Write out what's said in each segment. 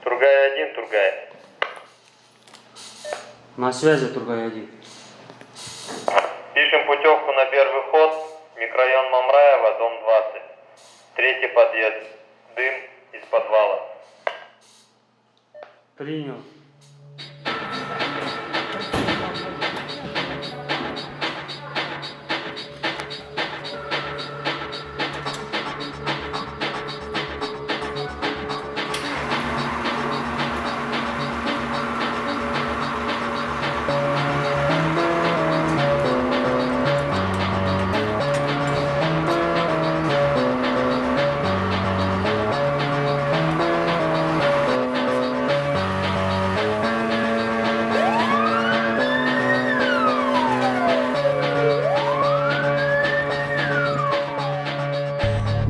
Тургай-1, Тургай. На связи, Тургай-1. Пишем путевку на первый ход. Микрорайон Мамраева, дом 20. Третий подъезд. Дым из подвала. Принял.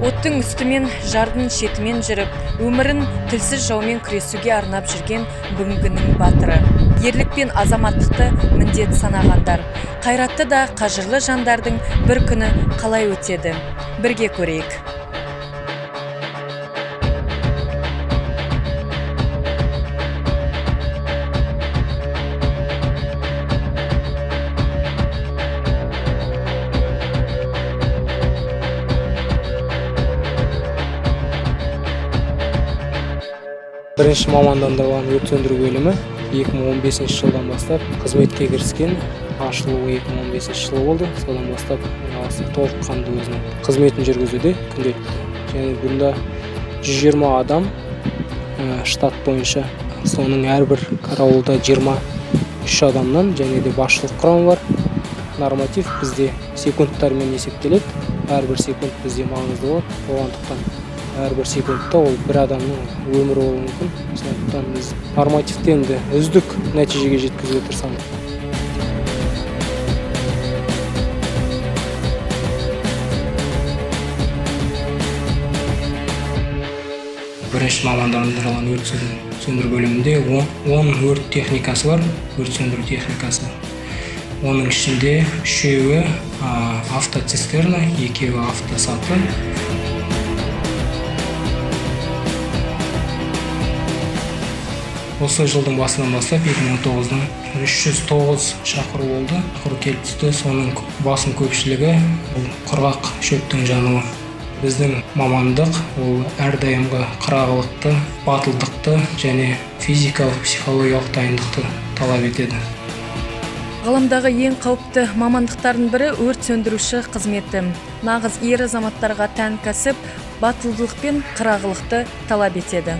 Оттың үстімен, жардың шетімен жүріп, өмірін тілсіз жаумен күресуге арнап жүрген бүгінгінің батыры. Ерлік пен азаматтықты міндет санағандар. Қайратты да қажырлы жандардың бір күні қалай өтеді? Бірге көрейік. Бірінші мамандандырылған өрт сөндіру бөлімі 2015 жылдан бастап қызметке кіріскен. Ашылуы 2015 жылы болды. Содан бастап толыққанды өзінің қызметін жүргізуде күнделікті. Және бұнда 120 адам штат бойынша. Соның әрбір караулда 23 адамнан және де басшылық құрамы бар. Норматив бізде секундтармен есептеледі. Әрбір секунд бізде маңызды болады. Болғандықтан әрбір секундта ол бір адамның өмірі болуы мүмкін. Сондықтан біз нормативтенді үздік нәтижеге жеткізуге тырысамыз. Бірінші мамандандырылған өрт сөндіру бөлімінде 10 өрт техникасы бар, өрт сөндіру техникасы. Оның ішінде 3-еуі автоцистерна, 2-еуі автосаты. Осы жылдың басынан бастап 2019-дан 309 шақыру болды. Шақыру келіп түсті. Соның басым көпшілігі құрғақ шөптің жануы. Біздің мамандық ол әрдайымғы қырағылықты, батылдықты және физикалық, психологиялық дайындықты талап етеді. Ғаламдағы ең қауіпті мамандықтардың бірі өрт сөндіруші қызметі. Нағыз ер азаматтарға тән кәсіп батылдық пен қырағылықты талап етеді.